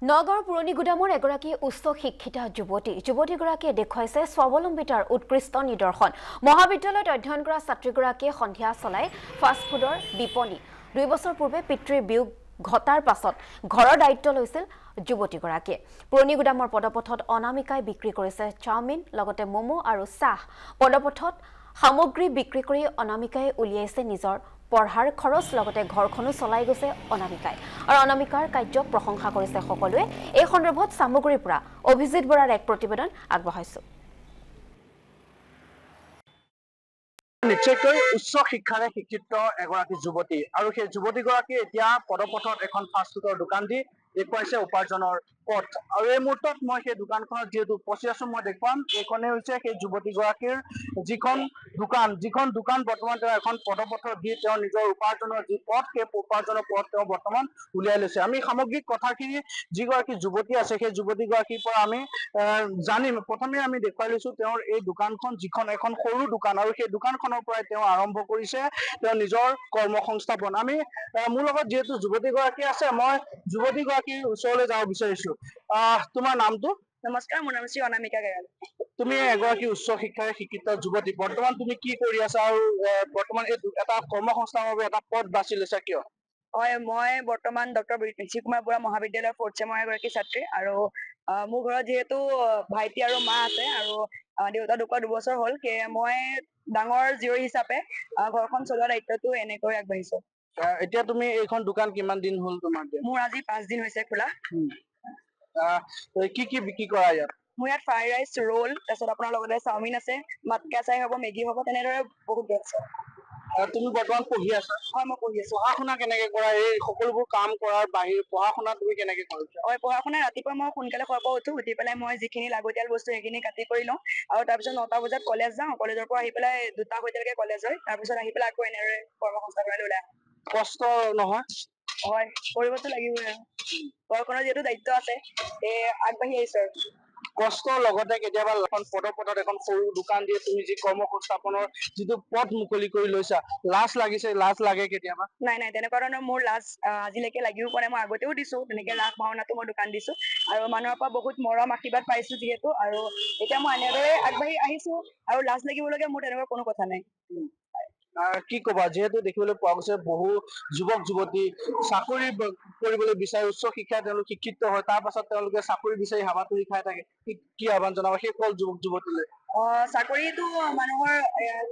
নগৰ পুৰণি গুদামৰ এগৰাকী উচ্চ শিক্ষিত যুৱতীগৰাকীয়ে দেখুৱাইছে স্বাৱলম্বিতাৰ উৎকৃষ্ট নিদৰ্শন মহাবিদ্যালয়ত অধ্যয়ন কৰা ছাত্ৰীগৰাকীয়ে সন্ধিয়া চলাই ফাষ্ট ফুডৰ বিপণী 2 বছৰ পূৰ্বে পিতৃৰ বিয়োগ ঘটাৰ পাছত ঘৰৰ দায়িত্ব লৈছিল যুৱতীগৰাকীয়ে পুৰণি গুদামৰ পদপথত অনামিকাই বিক্ৰী কৰিছে চাওমিন লগতে মোমো আৰু চাহ পদপথত সামগ্ৰী বিক্ৰী কৰি অনামিকাই উলিয়াইছে নিজৰ পঢ়াৰ খৰচ লগতে ঘৰখনো চলাই গৈছে অনামিকাই আৰু অনামিকাৰ কাৰ্যক প্ৰশংসা কৰিছে সকলোৱে এই সন্দৰ্ভত সামগ্ৰীৰ পৰা অভিজিত বৰাৰ এক প্ৰতিবেদন আগবঢ়াইছো নিশ্চয়কৈ উচ্চ শিক্ষাৰে শিক্ষিত এগৰাকী যুৱতী আৰু সেই যুৱতীগৰাকী এতিয়া পদপথত এখন ফাষ্ট ফুডৰ দোকান দি দেখুৱাইছে উপাৰ্জনৰ পথ আৰু এই মুহূৰ্তত মই সেই দোকানখনত যেহেতু উপস্থিত আছো মই দেখুৱাম এইখনে হৈছে সেই যুৱতীগৰাকীৰ যিখন দোকান বৰ্তমান তেওঁ এখন পদপথত দি তেওঁ নিজৰ উপাৰ্জনৰ যি পথ সেই উপাৰ্জনৰ পথ তেওঁ বৰ্তমান উলিয়াই লৈছে আমি সামগ্ৰিক কথাখিনি যিগৰাকী যুৱতী আছে সেই যুৱতীগৰাকীৰ পৰা আমি জানিম প্ৰথমে আমি দেখুৱাই লৈছো তেওঁৰ এই দোকানখন যিখন এখন সৰু দোকান আৰু সেই দোকানখনৰ পৰাই তেওঁ আৰম্ভ কৰিছে তেওঁ নিজৰ কৰ্মসংস্থাপন আমি মোৰ লগত যেহেতু যুৱতীগৰাকী আছে মই যুৱতীগৰাকীৰ ওচৰলৈ যাব বিচাৰিছো তোমাৰ নামটো নমস্কাৰ মোৰ নাম শ্ৰী অনামিকা গায়ল তুমি এগৰাকী উচ্চ শিক্ষাৰে শিক্ষিত যুৱতী বৰ্তমান তুমি কি কৰি আছা আৰু বৰ্তমান এই এটা কৰ্মসংস্থাপনৰ বাবে এটা পথ বাছি লৈছা কিয় হয় মই বৰ্তমান ডক্টৰ বিপিন কুমাৰ বৰা মহাবিদ্যালয়ৰ 4th চেমৰ এগৰাকী ছাত্ৰী আৰু মোৰ ঘৰত যেহেতু ভাইটি আৰু মা আছে আৰু দেউতা ঢুকুৱা 2 বছৰ হ'ল মই ডাঙৰ জীয়ৰী হিচাপে ঘৰখন চলোৱা দায়িত্বটো এনেকৈ আগবাঢ়িছো এতিয়া তুমি এইখন দোকান কিমান দিন হ'ল তোমাৰ মোৰ আজি 5 দিন হৈছে খোলা কি বিক্ৰী কৰা ইয়াত মোৰ ইয়াত ফ্ৰাইড ৰাইচ ৰোল তাৰপিছত আপোনাৰ লগতে চাওমিন আছে মাটকা চাই হ'ব মেগী হ'ব তেনেদৰে বহুত আছে তুমি বৰ্তমান পঢ়ি আছা হয় মই পঢ়ি আছো পঢ়া শুনা কেনেকে কৰা এই সকলোবোৰ কাম কৰাৰ বাহিৰে পঢ়া শুনা তুমি কেনেকে কৰিছা হয় পঢ়া শুনা ৰাতিপুৱা মই সোনকালে শুৱাৰ পৰা উঠি পেলাই মই যিখিনি লাগতিয়াল বস্তু সেইখিনি কাটি কৰি লওঁ আৰু তাৰপিছত 9টা বজাত কলেজ যাওঁ কলেজৰ পৰা আহি পেলাই 2টা বজালৈকে কলেজ হয় তাৰপিছত আহি পেলাই আকৌ এনেদৰে কৰ্মসংস্থাপনলৈ ওলাই কষ্ট নহয় হয় কৰিবতো লাগিবই আৰু ঘৰখনৰ যিহেতু দায়িত্ব আছে আগবাঢ়ি আহিছো আৰু কষ্টৰ লগতে কেতিয়াবা এখন পদপথত এখন সৰু দোকান দিয়ে তুমি যি কৰ্মসংস্থাপনৰ যিটো পথ মুকলি কৰি লৈছা লাজ লাগে কেতিয়াবা নাই তেনেকুৱা ধৰণৰ মোৰ লাজ আজিলৈকে লাগিও পোৱা নাই মই আগতেও দিছো তেনেকে লাভ ভাওনাটো মই দোকান দিছো আৰু মানুহৰ পৰা বহুত মৰম আশীৰ্বাদ পাইছো যিহেতু আৰু এতিয়া মই এনেদৰে আগবাঢ়ি আহিছো আৰু লাজ লাগিবলগীয়া মোৰ তেনেকুৱা কোনো কথা নাই কি কবা যেহেতু দেখিবলৈ পোৱা গৈছে বহু যুৱক যুৱতী চাকৰি কৰিবলৈ বিচাৰে উচ্চ শিক্ষা তেওঁলোক শিক্ষিত হয় তাৰ পাছত তেওঁলোকে চাকৰি বিচাৰি হাবাথুৰি খাই থাকে কি আহ্বান জনাব সেই সকল যুৱক যুৱতীলৈ চাকৰিটো মানুহৰ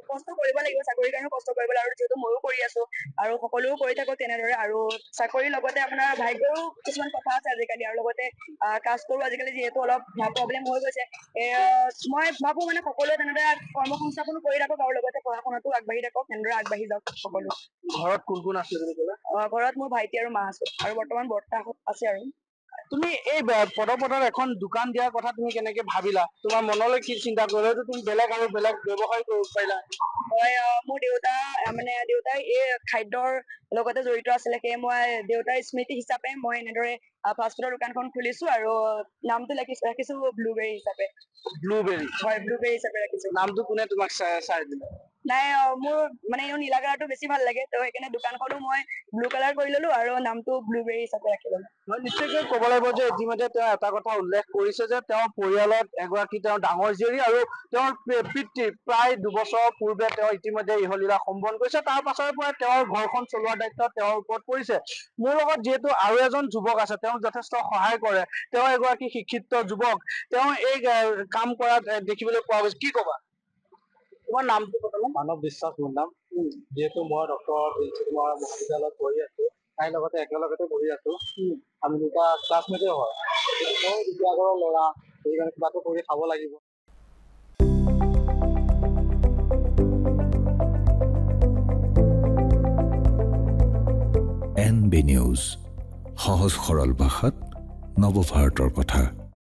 কষ্ট কৰিব লাগিব চাকৰিৰ কাৰণেও কষ্ট কৰিব লাগিব আৰু যিহেতু ময়ো কৰি আছো আৰু সকলোও কৰি থাকো তেনেদৰে আৰু চাকৰিৰ লগতে আপোনাৰ ভাগ্যৰো কিছুমান কথা আছে আজিকালি আৰু লগতে কাষ্টৰো আজিকালি যিহেতু অলপ প্ৰব্লেম হৈ গৈছে মই ভাবো মানে সকলোৱে তেনেদৰে কৰ্মসংস্থাপনো কৰি থাকক আৰু লগতে পঢ়া শুনাতো আগবাঢ়ি থাকক তেনেদৰে আগবাঢ়ি যাওক সকলো ঘৰত কোন আছে বুলি ক'লে ঘৰত মোৰ ভাইটি আৰু মা আছে আৰু বৰ্তমান বৰ্তা আছে আৰু তুমি এই পদপথত এখন দোকান দিয়াৰ কথা তুমি কেনেকে ভাবিলা তোমাৰ মনলৈ কি চিন্তা কৰিলে তুমি বেলেগ ব্যৱসায় কৰিব পাৰিলা হয় মোৰ দেউতাই এই খাদ্যৰ লগতে জড়িত আছিলে সেয়ে মই দেউতাৰ স্মৃতি হিচাপে মই এনেদৰে ফাষ্ট ফুডৰ দোকানখন খুলিছো আৰু নামটো ৰাখিছো ব্লুবেৰী হিচাপে ব্লুবেৰী হিচাপে ৰাখিছো নামটো কোনে তোমাক চাই দিলে নাই মোৰ মানে নীলা কালাৰটো বেছি ভাল লাগে তো সেইকাৰণে দোকানখনো মই ব্লু কালাৰ কৰি ললো আৰু নামটো ব্লুবেৰী হিচাপে ৰাখি ললো মই নিশ্চয়কৈ ক'ব লাগিব যে ইতিমধ্যে তেওঁ এটা কথা উল্লেখ কৰিছে যে তেওঁৰ পৰিয়ালত এগৰাকী তেওঁৰ ডাঙৰ জীয়ৰী আৰু তেওঁৰ পিতৃ প্ৰায় 2 বছৰ পূৰ্বে তেওঁ ইতিমধ্যে ইহলীলা সম্পন্ন কৰিছে তাৰ পাছৰে পৰা তেওঁৰ ঘৰখন চলোৱাৰ দায়িত্ব তেওঁৰ ওপৰত পৰিছে মোৰ লগত যিহেতু আৰু এজন যুৱক আছে তেওঁক যথেষ্ট সহায় কৰে তেওঁ এগৰাকী শিক্ষিত যুৱক তেওঁ এই কাম কৰাত দেখিবলৈ পোৱা গৈছে কি ক'বা তোমাৰ নামটো মানৱ বিশ্বাস মোৰ নাম যেহেতু মই ডক্টৰ মহাবিদ্যালয়ত পঢ়ি আছো তাইৰ লগতে একেলগতে পঢ়ি আছো আমি দুটা ক্লাছমেটে হয় বিদ্যালয়ৰ ল'ৰা সেইকাৰণে কিবাটো কৰি খাব লাগিব NB নিউজ সহজ সৰল ভাষাত নৱভাৰতৰ কথা